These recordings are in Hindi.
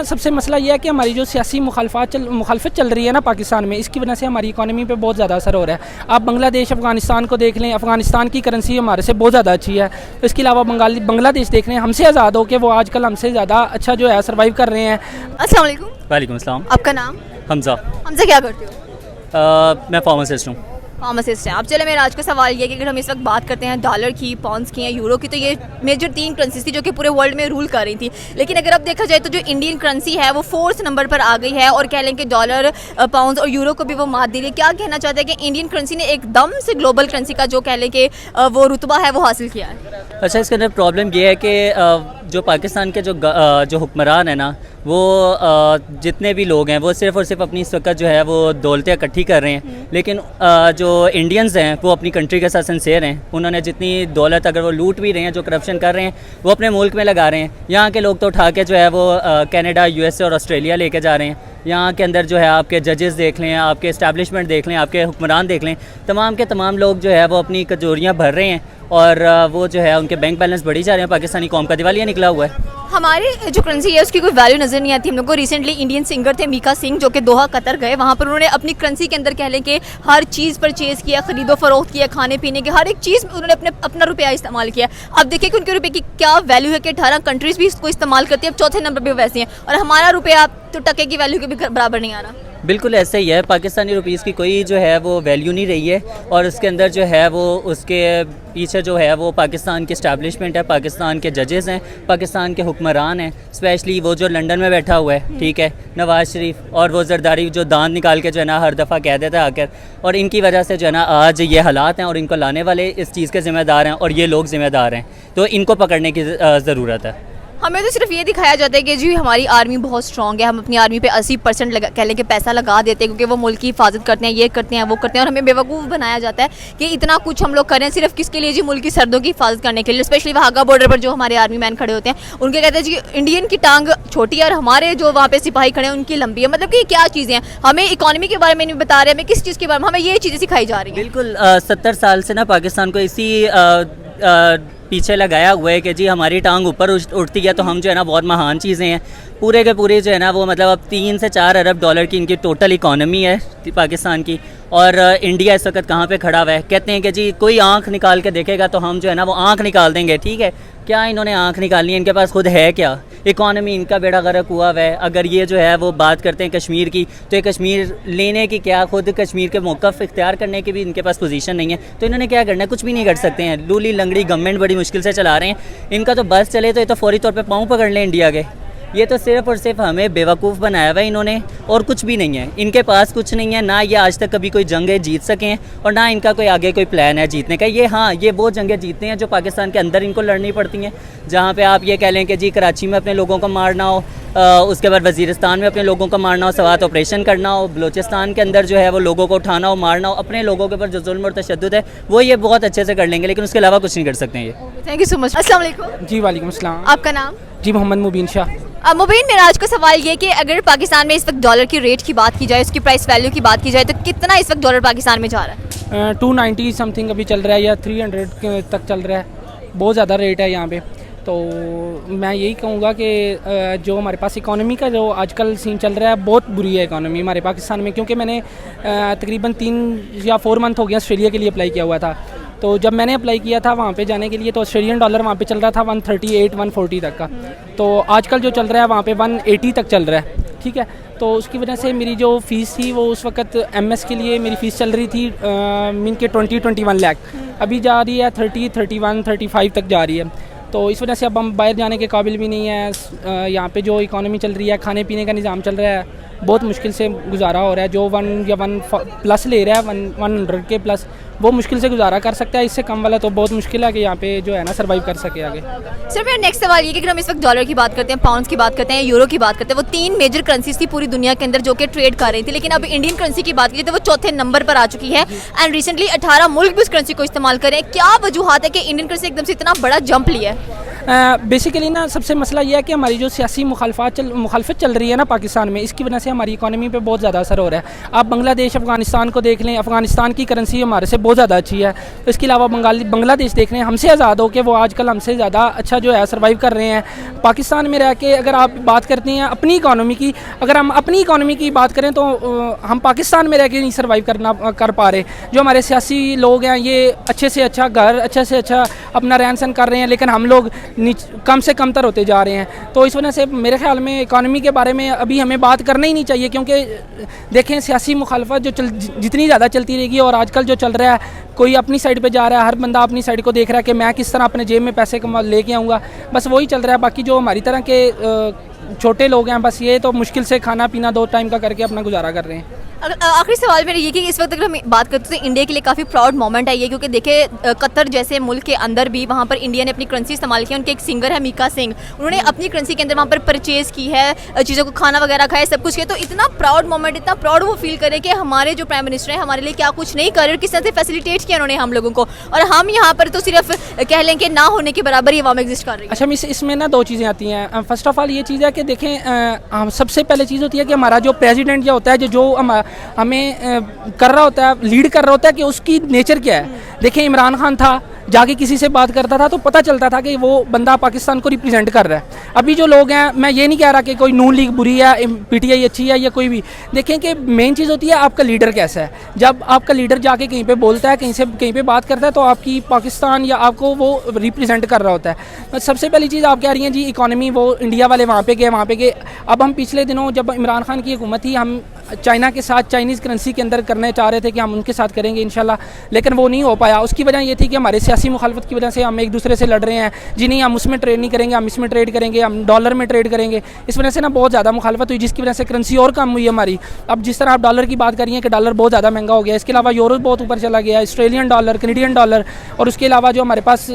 ना सबसे मसला ये है कि हमारी जो सियासी मुखालफत चल रही है ना पाकिस्तान में, इसकी वजह से हमारी इकॉनमी पे बहुत ज़्यादा असर हो रहा है। आप बांग्लादेश अफ़गानिस्तान को देख लें, अफ़गानिस्तान की करेंसी हमारे से बहुत ज़्यादा अच्छी है। तो इसके अलावा बांग्लादेश देख लें, हमसे आज़ाद हो के वो आजकल हमसे ज़्यादा अच्छा जो है सर्वाइव कर रहे हैं। अस्सलाम वालेकुम। वालेकुम अस्सलाम। आपका नाम? हमज़ा। हमज़ा क्या करते हो? मैं फार्मासिस्ट हूँ। फार्मासिस्ट हैं आप। चले मेरा आज का सवाल ये है कि अगर हम इस वक्त बात करते हैं डॉलर की, पाउंड्स की या यूरो की, तो ये मेजर 3 करेंसीज थी जो कि पूरे वर्ल्ड में रूल कर रही थी। लेकिन अगर अब देखा जाए तो जो इंडियन करेंसी है वो 4th नंबर पर आ गई है और कह लें कि डॉलर, पाउंड्स और यूरो को भी वो मात दे रही है। क्या कहना चाहते हैं कि इंडियन करेंसी ने एकदम से ग्लोबल करेंसी का जो कह लें कि वो रुतबा है वो हासिल किया है? अच्छा, इसके अंदर प्रॉब्लम ये है कि जो पाकिस्तान के जो हुक्मरान है ना, वो जितने भी लोग हैं वो सिर्फ़ और सिर्फ अपनी इस वक्त जो है वो दौलतें इकट्ठी कर रहे हैं। लेकिन जो इंडियंस हैं वो अपनी कंट्री के साथ सिंसेयर हैं। उन्होंने जितनी दौलत अगर वो लूट भी रहे हैं, जो करप्शन कर रहे हैं, वो अपने मुल्क में लगा रहे हैं। यहाँ के लोग तो उठा के जो है वो कनाडा, यूएसए और ऑस्ट्रेलिया लेके जा रहे हैं। यहाँ के अंदर जो है आपके जजेस देख लें, आपके इस्टेब्लिशमेंट देख लें, आपके हुक्मरान देख लें, तमाम के तमाम लोग जो है वो अपनी कचोरियाँ भर रहे हैं और वो जो है उनके बैंक बैलेंस बढ़ी जा रहे हैं। पाकिस्तानी कौम का दिवालिया निकला हुआ है। हमारे जो करेंसी है उसकी कोई वैल्यू नज़र नहीं आती। हम लोग को रिसेंटली इंडियन सिंगर थे मीका सिंह जो कि दोहा कतर गए, वहाँ पर उन्होंने अपनी करेंसी के अंदर कह लें कि हर चीज़ परचेज़ किया, ख़रीदो फरोख्त किया, खाने पीने के हर एक चीज़ उन्होंने अपना रुपया इस्तेमाल किया। अब देखिए कि उनके रुपये की क्या वैल्यू है कि 18 कंट्रीज़ भी इसको इस्तेमाल करती है। अब 4थे नंबर पर वैसे हैं और हमारा रुपया तो टके की वैल्यू के भी बराबर नहीं आ रहा। बिल्कुल ऐसे ही है। पाकिस्तानी रुपीस की कोई जो है वो वैल्यू नहीं रही है और उसके अंदर जो है वो उसके पीछे जो है वो पाकिस्तान की इस्टेब्लिशमेंट है, पाकिस्तान के जजेस हैं, पाकिस्तान के हुक्मरान हैं। स्पेशली वो जो लंदन में बैठा हुआ है, ठीक है, नवाज़ शरीफ, और वो जरदारी जो दांत निकाल के जो है ना हर दफ़ा कह देता है आकर, और इनकी वजह से जो है ना आज ये हालात हैं और इनको लाने वाले इस चीज़ के ज़िम्मेदार हैं और ये लोग ज़िम्मेदार हैं। तो इनको पकड़ने की ज़रूरत है। हमें तो सिर्फ ये दिखाया जाता है कि जी हमारी आर्मी बहुत स्ट्रॉन्ग है, हम अपनी आर्मी पे 80% कह लें कि पैसा लगा देते हैं क्योंकि वो मुल्क की हिफाजत करते हैं, ये करते हैं, वो करते हैं, और हमें बेवकूफ़ बनाया जाता है कि इतना कुछ हम लोग करें सिर्फ किसके लिए जी? मुल्क की सरहदों की हिफाजत करने के लिए। स्पेशली वाघा बॉर्डर पर जो हमारे आर्मी मैन खड़े होते हैं उनके कहते हैं जी इंडियन की टांग छोटी है और हमारे जो वहाँ पे सिपाही खड़े हैं उनकी लंबी है। मतलब कि क्या चीज़ें हैं? हमें इकॉनमी के बारे में नहीं बता रहे, हमें किस चीज़ के बारे में, हमें ये चीज़ें सिखाई जा रही हैं। बिल्कुल 70 साल से ना पाकिस्तान को इसी पीछे लगाया हुआ है कि जी हमारी टांग ऊपर उठती है तो हम जो है ना बहुत महान चीज़ें हैं। पूरे के पूरे जो है ना वो मतलब अब 3 से 4 अरब डॉलर की इनकी टोटल इकॉनमी है पाकिस्तान की, और इंडिया इस वक्त कहाँ पे खड़ा हुआ है? कहते हैं कि जी कोई आंख निकाल के देखेगा तो हम जो है ना वो आंख निकाल देंगे। ठीक है, क्या इन्होंने आंख निकालनी है? इनके पास खुद है क्या? इकॉनमी इनका बेड़ा गर्क हुआ हुआ है। अगर ये जो है वो बात करते हैं कश्मीर की, तो ये कश्मीर लेने की क्या, खुद कश्मीर के मौक़िफ़ इख्तियार करने की भी इनके पास पोजीशन नहीं है। तो इन्होंने क्या करना है? कुछ भी नहीं कर सकते हैं। लूली लंगड़ी गवर्नमेंट बड़ी मुश्किल से चला रहे हैं। इनका तो बस चले तो ये तो फौरी तौर पर पाँव पकड़ लें इंडिया के। ये तो सिर्फ़ और सिर्फ हमें बेवकूफ़ बनाया हुआ है इन्होंने, और कुछ भी नहीं है इनके पास। कुछ नहीं है, ना ये आज तक कभी कोई जंगें जीत सके हैं और ना इनका कोई आगे कोई प्लान है जीतने का। ये हाँ, ये वो जंगें जीतते हैं जो पाकिस्तान के अंदर इनको लड़नी पड़ती हैं, जहाँ पे आप ये कह लें कि जी कराची में अपने लोगों को मारना हो, उसके बाद वज़ीरिस्तान में अपने लोगों को मारना हो, सवात ऑपरेशन करना हो, बलूचिस्तान के अंदर जो है वो लोगों को उठाना हो, मारना हो, अपने लोगों के ऊपर जो जुल्म और तशद्दुद है वो ये बहुत अच्छे से कर लेंगे, लेकिन उसके अलावा कुछ नहीं कर सकते हैं ये। Thank you so much. अस्सलाम वालेकुम। जी वालेकुम अस्सलाम। आपका नाम? जी मोहम्मद मुबीन शाह। मुबीन, मेरा आज का सवाल ये कि अगर पाकिस्तान में इस वक्त डॉलर की रेट की बात की जाए, उसकी प्राइस वैल्यू की बात की जाए, तो कितना इस वक्त डॉलर पाकिस्तान में जा रहा है? 290 समथिंग अभी चल रहा है या 300 तक चल रहा है। बहुत ज़्यादा रेट है यहाँ पे। तो मैं यही कहूँगा कि जो हमारे पास इकॉनमी का जो आजकल सीन चल रहा है, बहुत बुरी है इकॉनमी हमारे पाकिस्तान में। क्योंकि मैंने तकरीबन 3 या 4 मंथ हो गया ऑस्ट्रेलिया के लिए अप्लाई किया हुआ था। तो जब मैंने अप्लाई किया था वहाँ पे जाने के लिए, तो ऑस्ट्रेलियन डॉलर वहाँ पे चल रहा था 138-140 तक का। तो आजकल जो चल रहा है वहाँ पे 180 तक चल रहा है। ठीक है, तो उसकी वजह से मेरी जो फ़ीस थी वो उस वक्त MS के लिए मेरी फ़ीस चल रही थी मीन के 20-21 लाख, अभी जा रही है 30, 31, 35 तक जा रही है। तो इस वजह से अब हम बाहर जाने के काबिल भी नहीं है। यहाँ पे जो इकॉनमी चल रही है, खाने पीने का निज़ाम चल रहा है, बहुत मुश्किल से गुजारा हो रहा है। जो 1 या 1 प्लस ले रहा है 100 के प्लस, वो मुश्किल से गुजारा कर सकता है। इससे कम वाला तो बहुत मुश्किल है कि यहाँ पे जो है ना सर्वाइव कर सके आगे। सर मेरा नेक्स्ट सवाल ये कि अगर हम इस वक्त डॉलर की बात करते हैं, पाउंड्स की बात करते हैं, यूरो की बात करते हैं, वो 3 मेजर करेंसीज थी पूरी दुनिया के अंदर जो कि ट्रेड कर रही थी। लेकिन अब इंडियन करेंसी की बात की तो वो 4थे नंबर पर आ चुकी है एंड रिसेंटली 18 मुल्क भी उस करेंसी को इस्तेमाल करें। क्या वजूहत है कि इंडियन करेंसी एकदम से इतना बड़ा जंप लिया है? बेसिकली ना सबसे मसला यह है कि हमारी जो सियासी मुखालफत चल रही है ना पाकिस्तान में, इसकी वजह से हमारी इकॉनमी पे बहुत ज़्यादा असर हो रहा है। आप बांग्लादेश अफ़गानिस्तान को देख लें, अफ़गानिस्तान की करेंसी हमारे से बहुत बहुत ज़्यादा अच्छी है। तो इसके अलावा बांग्लादेश देख रहे हैं, हमसे आज़ाद हो के वो आजकल हमसे ज़्यादा अच्छा जो है सर्वाइव कर रहे हैं। पाकिस्तान में रह के अगर आप बात करते हैं अपनी इकॉनमी की, अगर हम अपनी इकॉनमी की बात करें तो हम पाकिस्तान में रह के नहीं सर्वाइव कर पा रहे। जो हमारे सियासी लोग हैं ये अच्छे से अच्छा घर, अच्छे से अच्छा अपना रहन सहन कर रहे हैं, लेकिन हम लोग कम से कमतर होते जा रहे हैं। तो इस वजह से मेरे ख्याल में इकॉनमी के बारे में अभी हमें बात करना ही नहीं चाहिए, क्योंकि देखें सियासी मुखालफत जितनी ज़्यादा चलती रहेगी, और आजकल जो चल रहा है कोई अपनी साइड पे जा रहा है, हर बंदा अपनी साइड को देख रहा है कि मैं किस तरह अपने जेब में पैसे कमा लेके आऊँगा, बस वही चल रहा है। बाकी जो हमारी तरह के छोटे लोग हैं, बस ये तो मुश्किल से खाना पीना 2 टाइम का करके अपना गुजारा कर रहे हैं। आखिरी सवाल मेरा ये कि इस वक्त अगर हम बात करते हैं इंडिया के लिए काफ़ी प्राउड मोमेंट है ये, क्योंकि देखिए कतर जैसे मुल्क के अंदर भी वहाँ पर इंडिया ने अपनी करेंसी इस्तेमाल की है। उनके एक सिंगर है मीका सिंह, उन्होंने अपनी करेंसी के अंदर वहाँ पर परचेज़ की है, चीज़ों को खाना वगैरह खाया, सब कुछ किया। तो इतना प्राउड मोमेंट, इतना प्राउड वो फील करे कि हमारे जो प्राइम मिनिस्टर हैं हमारे लिए क्या कुछ नहीं कर रहे और किस तरह से फैसिलिटेट किया उन्होंने हम लोगों को, और हम यहाँ पर तो सिर्फ कह लें कि ना होने के बराबर ही वहाँ एग्जिस्ट कर रही है। अच्छा, इसमें ना 2 चीज़ें आती हैं। फर्स्ट ऑफ ऑल ये चीज़ है कि देखें सबसे पहले चीज़ होती है कि हमारा जो प्रेसिडेंट या होता है जो हमें कर रहा होता है, लीड कर रहा होता है, कि उसकी नेचर क्या है। देखें इमरान खान था, जाके किसी से बात करता था तो पता चलता था कि वो बंदा पाकिस्तान को रिप्रेजेंट कर रहा है। अभी जो लोग हैं, मैं ये नहीं कह रहा कि कोई नून लीग बुरी है, पीटीआई अच्छी है या कोई भी, देखें कि मेन चीज़ होती है आपका लीडर कैसा है। जब आपका लीडर जाके कहीं पे बोलता है, कहीं पे बात करता है, तो आपकी पाकिस्तान या आपको वो रिप्रेजेंट कर रहा होता है। सबसे पहली चीज़ आप कह रही हैं जी इकॉनमी, वो इंडिया वाले वहाँ पे गए। अब हम पिछले दिनों जब इमरान खान की हुकूमत थी, हम चाइना के साथ चाइनीज़ करेंसी के अंदर करने चाह रहे थे कि हम उनके साथ करेंगे इंशाल्लाह, लेकिन वो नहीं हो पाया। उसकी वजह ये थी कि हमारे सियासी मुखालफत की वजह से हम एक दूसरे से लड़ रहे हैं जी, नहीं हम उसमें ट्रेड नहीं करेंगे, हम इसमें ट्रेड करेंगे, हम डॉलर में ट्रेड करेंगे। इस वजह से ना बहुत ज़्यादा मुखालफत हुई, जिसकी वजह से करेंसी और कम हुई हमारी। अब जिस तरह आप डॉलर की बात करिए कि डॉलर बहुत ज़्यादा महंगा हो गया, इसके अलावा यूरो बहुत ऊपर चला गया, ऑस्ट्रेलियन डॉलर, कैनेडियन डॉलर, और उसके अलावा जो हमारे पास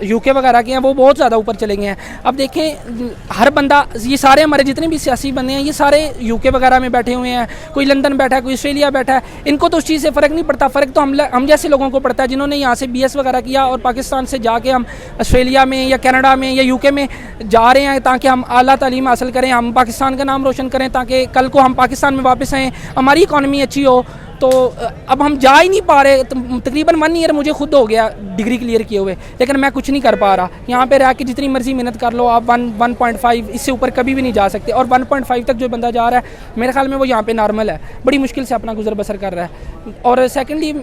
यूके वगैरह के हैं वो बहुत ज़्यादा ऊपर चले गए हैं। अब देखें हर बंदा, ये सारे हमारे जितने भी सियासी बंदे हैं, ये सारे यूके वगैरह में बैठे हुए हैं, कोई लंदन बैठा है, कोई ऑस्ट्रेलिया बैठा है। इनको तो उस चीज़ से फ़र्क नहीं पड़ता। फ़र्क तो हम जैसे लोगों को पड़ता है जिन्होंने यहाँ से BS वगैरह किया और पाकिस्तान से जाके हम ऑस्ट्रेलिया में या कनाडा में या यूके में जा रहे हैं ताकि हम आला तालीम हासिल करें, हम पाकिस्तान का नाम रोशन करें, ताकि कल को हम पाकिस्तान में वापस आएँ, हमारी इकॉनमी अच्छी हो। तो अब हम जा ही नहीं पा रहे। तकरीबन 1 ईयर मुझे खुद हो गया डिग्री क्लियर किए हुए, लेकिन मैं कुछ नहीं कर पा रहा। यहाँ पे रह के जितनी मर्जी मेहनत कर लो आप, 1.5 इससे ऊपर कभी भी नहीं जा सकते, और 1.5 तक जो बंदा जा रहा है मेरे ख्याल में वो यहाँ पे नॉर्मल है, बड़ी मुश्किल से अपना गुजर बसर कर रहा है। और सेकेंडली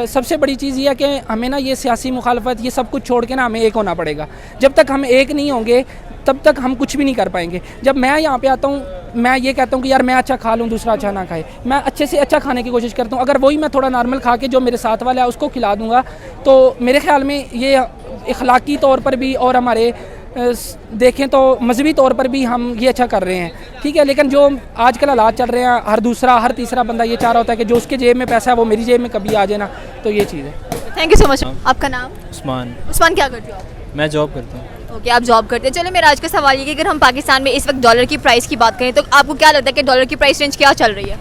सबसे बड़ी चीज़ ये है कि हमें ना ये सियासी मुखालफत ये सब कुछ छोड़ के ना हमें एक होना पड़ेगा। जब तक हम एक नहीं होंगे तब तक हम कुछ भी नहीं कर पाएंगे। जब मैं यहाँ पे आता हूँ, मैं ये कहता हूँ कि यार मैं अच्छा खा लूँ, दूसरा अच्छा ना खाए, मैं अच्छे से अच्छा खाने की कोशिश करता हूँ। अगर वही मैं थोड़ा नॉर्मल खा के जो मेरे साथ वाला है उसको खिला दूँगा, तो मेरे ख्याल में ये अखलाकी तौर पर भी और हमारे देखें तो मजहबी तौर पर भी हम ये अच्छा कर रहे हैं, ठीक है। लेकिन जो आजकल हालात चल रहे हैं, हर दूसरा हर तीसरा बंदा ये चाह रहा होता है कि जो उसके जेब में पैसा है वो मेरी जेब में कभी आ जाए ना, तो ये चीज़ है। Thank you so much. आपका नाम? उस्मान, क्या करते हो आप? मैं जॉब करता हूँ। ओके, आप जॉब करते हैं। चलो मेरा आज का सवाल ये कि अगर हम पाकिस्तान में इस वक्त डॉलर की प्राइस की बात करें तो आपको क्या लगता है कि डॉलर की प्राइस रेंज क्या चल रही है?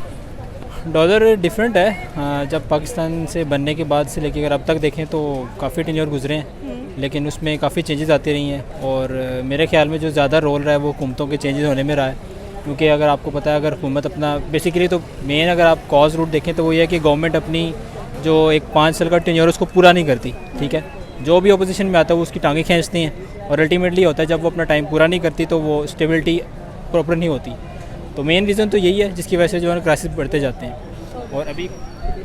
डॉलर डिफरेंट है। जब पाकिस्तान से बनने के बाद से लेकर अगर अब तक देखें तो काफ़ी टेन्योर गुजरे हैं, लेकिन उसमें काफ़ी चेंजेस आती रही हैं, और मेरे ख्याल में जो ज़्यादा रोल रहा है वो हुकूमतों के चेंजेस होने में रहा है। क्योंकि अगर आपको पता है, अगर हुकूमत अपना बेसिकली तो मेन अगर आप कॉज रूट देखें तो वो ये है कि गवर्नमेंट अपनी जो एक 5 साल का टेन्योर उसको पूरा नहीं करती, ठीक है। जो भी अपोजिशन में आता है वो उसकी टांगें खींचती हैं, और अल्टीमेटली होता है जब वो अपना टाइम पूरा नहीं करती तो वो स्टेबिलिटी प्रॉपर नहीं होती। तो मेन रीज़न तो यही है जिसकी वजह से जो है क्राइसिस बढ़ते जाते हैं। और अभी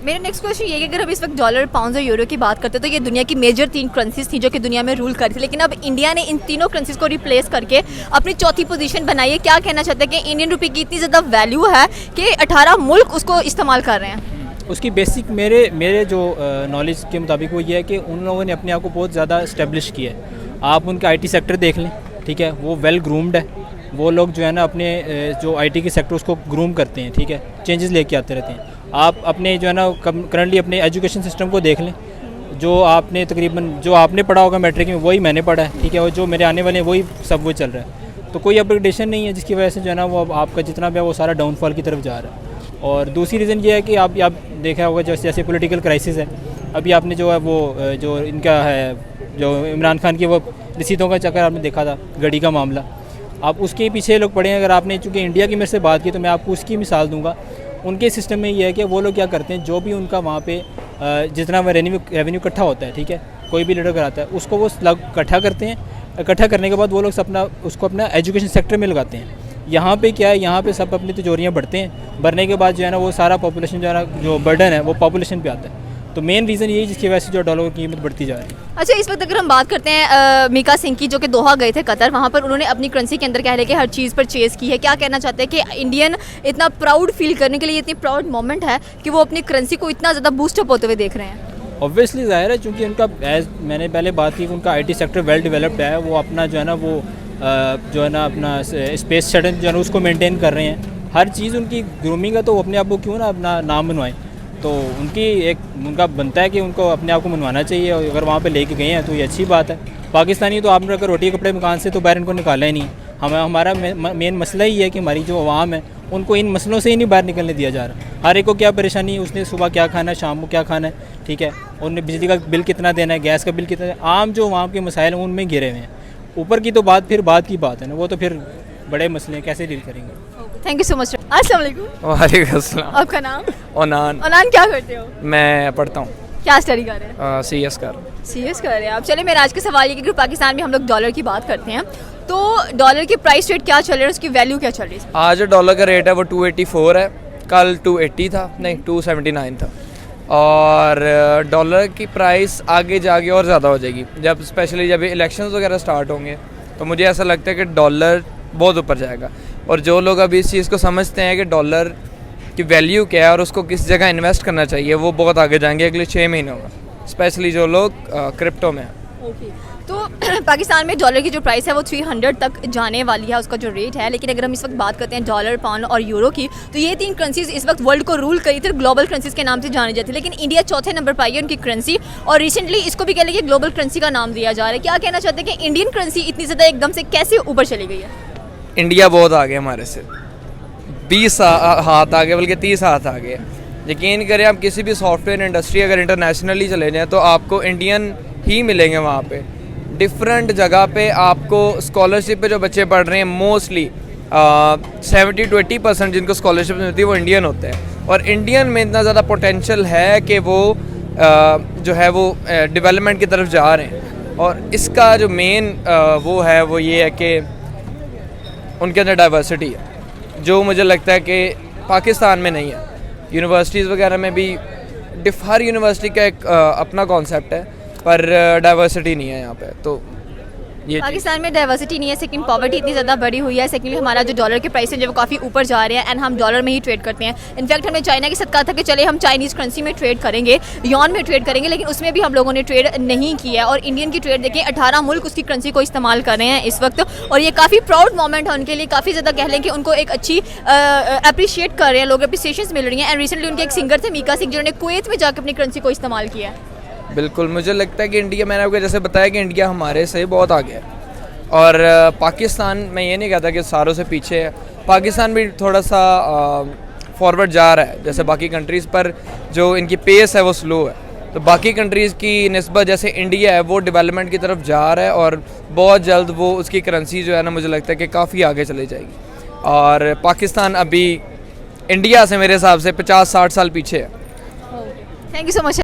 मेरा नेक्स्ट क्वेश्चन ये है कि अगर हम इस वक्त डॉलर, पाउंड और यूरो की बात करते हैं तो ये दुनिया की मेजर 3 करेंसीज थी जो कि दुनिया में रूल करती थी, लेकिन अब इंडिया ने इन तीनों करेंसीज को रिप्लेस करके अपनी चौथी पोजीशन बनाई है। क्या कहना चाहते हैं कि इंडियन रुपये की इतनी ज़्यादा वैल्यू है कि 18 मुल्क उसको इस्तेमाल कर रहे हैं? उसकी बेसिक मेरे जो नॉलेज के मुताबिक वो ये है कि उन लोगों ने अपने आप को बहुत ज़्यादा इस्टेब्लिश किया है। आप उनका IT सेक्टर देख लें, ठीक है, वो वेल ग्रूम्ड है। वो लोग जो है ना अपने जो IT के सेक्टर उसको ग्रूम करते हैं, ठीक है, चेंजेस लेके आते रहते हैं। आप अपने जो है ना करंटली अपने एजुकेशन सिस्टम को देख लें, जो आपने तकरीबन जो आपने पढ़ा होगा मैट्रिक में वही मैंने पढ़ा है, ठीक है, और जो मेरे आने वाले हैं वही सब वो चल रहा है। तो कोई अपग्रेडेशन नहीं है, जिसकी वजह से जो है ना वो आपका जितना भी है वो सारा डाउनफॉल की तरफ जा रहा है। और दूसरी रीज़न ये है कि आप देखा होगा जैसे पॉलिटिकल क्राइसिस है, अभी आपने जो है वो जो इनका है जो इमरान खान की वो रसीदों का चक्कर आपने देखा था, गड़ी का मामला, आप उसके पीछे लोग पड़े हैं। अगर आपने चूँकि इंडिया की मेरे से बात की तो मैं आपको उसकी मिसाल दूंगा। उनके सिस्टम में ये है कि वो लोग क्या करते हैं, जो भी उनका वहाँ पे जितना रेवेन्यू इकट्ठा होता है, ठीक है, कोई भी लीडर कराता है उसको वो इकट्ठा करते हैं। इकट्ठा करने के बाद वो लोग उसको अपना एजुकेशन सेक्टर में लगाते हैं। यहाँ पे क्या है, यहाँ पे सब अपनी तिजोरियाँ भरते हैं, भरने के बाद जो है ना वो सारा पॉपुलेशन जो है ना, जो बर्डन है वो पॉपुलेशन पे आता है। तो मेन रीज़न यही जिसकी वजह से जो डॉलर की कीमत बढ़ती जा रही है। अच्छा, इस वक्त अगर हम बात करते हैं मीका सिंह की, जो कि दोहा गए थे कतर, वहाँ पर उन्होंने अपनी करेंसी के अंदर कह लेके हर चीज़ परचेज़ की है। क्या कहना चाहते हैं कि इंडियन इतना प्राउड फील करने के लिए इतनी प्राउड मोमेंट है कि वो अपनी करेंसी को इतना ज़्यादा बूस्टअप होते हुए देख रहे हैं? ऑब्वियसली ज़ाहिर है, चूँकि उनका एज मैंने पहले बात की कि उनका IT सेक्टर वेल डेवलप्ड है। वो अपना जो है ना वो जो है ना अपना स्पेस शटल जो है ना उसको मेंटेन कर रहे हैं। हर चीज़ उनकी ग्रूमिंग है, तो वो अपने आप को क्यों ना अपना नाम बनवाएं। तो उनका बनता है कि उनको अपने आप को मनवाना चाहिए, और अगर वहाँ पे लेके गए हैं तो ये अच्छी बात है। पाकिस्तानी तो आपने अगर रोटी कपड़े मकान से तो बाहर इनको निकाला ही नहीं। हमारा मेन मसला ही है कि हमारी जो आवाम है उनको इन मसलों से ही नहीं बाहर निकलने दिया जा रहा। हर एक को क्या परेशानी है, उसने सुबह क्या खाना है, शाम को क्या खाना है, ठीक है, उन्हें बिजली का बिल कितना देना है, गैस का बिल कितना है। आम जो वहाँ के मसाइल हैं उनमें घिरे हुए हैं। ऊपर की तो बात फिर बात की बात है ना, वो तो फिर बड़े मसले हैं, कैसे डील करेंगे। Thank you so much. अस्सलाम वालेकुम। वालेकुम अस्सलाम। आपका नाम? ओनान। अनान, क्या करते हो? मैं पढ़ता हूँ, क्या स्टडी कर रहे हैं? CS कर। सीरियस कर रहे हैं आप? चलिए, मेरा आज का सवाल ये कि पाकिस्तान में हम लोग डॉलर की बात करते हैं, तो डॉलर की प्राइस रेट क्या चल रहा है, उसकी वैल्यू क्या चल रही है? आज जो डॉलर का रेट है वो 284 है, कल 280 था, नहीं 279 था। और डॉलर की प्राइस आगे जाके और ज़्यादा हो जाएगी, जब स्पेशली जब इलेक्शंस वगैरह स्टार्ट होंगे, तो मुझे ऐसा लगता है कि डॉलर बहुत ऊपर जाएगा। और जो लोग अभी इस चीज़ को समझते हैं कि डॉलर की वैल्यू क्या है और उसको किस जगह इन्वेस्ट करना चाहिए, वो बहुत आगे जाएंगे अगले 6 महीनों में, स्पेशली जो लोग क्रिप्टो में हैं। ओके, तो पाकिस्तान में डॉलर की जो प्राइस है वो 300 तक जाने वाली है, उसका जो रेट है। लेकिन अगर हम इस वक्त बात करते हैं डॉलर, पाउंड और यूरो की, तो ये 3 करेंसीज इस वक्त वर्ल्ड को रूल करी थी, ग्लोबल करेंसीज के नाम से जानी जाती है। लेकिन इंडिया चौथे नंबर पर आई है उनकी करेंसी, और रिसेंटली इसको भी कह लेंगे ग्लोबल करेंसी का नाम दिया जा रहा है। क्या कहना चाहते हैं कि इंडियन करेंसी इतनी ज़्यादा एकदम से कैसे ऊपर चली गई है? इंडिया बहुत आगे हमारे से, 20 हाथ आगे, बल्कि 30 हाथ आगे। यकीन करें, आप किसी भी सॉफ्टवेयर इंडस्ट्री अगर इंटरनेशनली चले जाएँ तो आपको इंडियन ही मिलेंगे वहाँ पे। डिफरेंट जगह पे आपको स्कॉलरशिप पे जो बच्चे पढ़ रहे हैं, मोस्टली 70 to 80% जिनको स्कॉलरशिप मिलती है वो इंडियन होते हैं। और इंडियन में इतना ज़्यादा पोटेंशियल है कि वो जो है वो डेवलपमेंट की तरफ जा रहे हैं। और इसका जो मेन वो है वो ये है कि उनके अंदर डाइवर्सिटी है, जो मुझे लगता है कि पाकिस्तान में नहीं है। यूनिवर्सिटीज़ वगैरह में भी हर यूनिवर्सिटी का एक अपना कॉन्सेप्ट है, पर डाइवर्सिटी नहीं है यहाँ पे। तो ये पाकिस्तान में डाइवर्सिटी नहीं है, सेकंड पॉवर्टी इतनी ज़्यादा बड़ी हुई है, सेकंडली हमारा जो डॉलर के प्राइस है जो वो काफ़ी ऊपर जा रहे हैं, एंड हम डॉलर में ही ट्रेड करते हैं। इनफैक्ट हमने चाइना के साथ कहा था कि चले हम चाइनीज़ करेंसी में ट्रेड करेंगे, यॉन में ट्रेड करेंगे, लेकिन उसमें भी हम लोगों ने ट्रेड नहीं किया। और इंडियन की ट्रेड देखें, 18 मुल्क उसकी करेंसी को इस्तेमाल कर रहे हैं इस वक्त, और ये काफ़ी प्राउड मोमेंट है उनके लिए। काफ़ी ज़्यादा कह लें कि उनको एक अच्छी अप्रिशिएट कर रहे हैं लोग, अप्रिसिएशन मिल रही हैं। एंड रिसेंटली उनके एक सिंगर थे मीका सिंह, जिन्होंने कुवैत में जाकर अपनी करेंसी को इस्तेमाल किया है। बिल्कुल, मुझे लगता है कि इंडिया, मैंने आपको जैसे बताया कि इंडिया हमारे से बहुत आगे है। और पाकिस्तान, मैं ये नहीं कहता कि सारों से पीछे है, पाकिस्तान भी थोड़ा सा फॉरवर्ड जा रहा है जैसे बाकी कंट्रीज़, पर जो इनकी पेस है वो स्लो है। तो बाकी कंट्रीज़ की निस्बत जैसे इंडिया है वो डेवलपमेंट की तरफ जा रहा है, और बहुत जल्द वो उसकी करेंसी जो है ना, मुझे लगता है कि काफ़ी आगे चली जाएगी। और पाकिस्तान अभी इंडिया से मेरे हिसाब से 50-60 साल पीछे है। Thank you so much.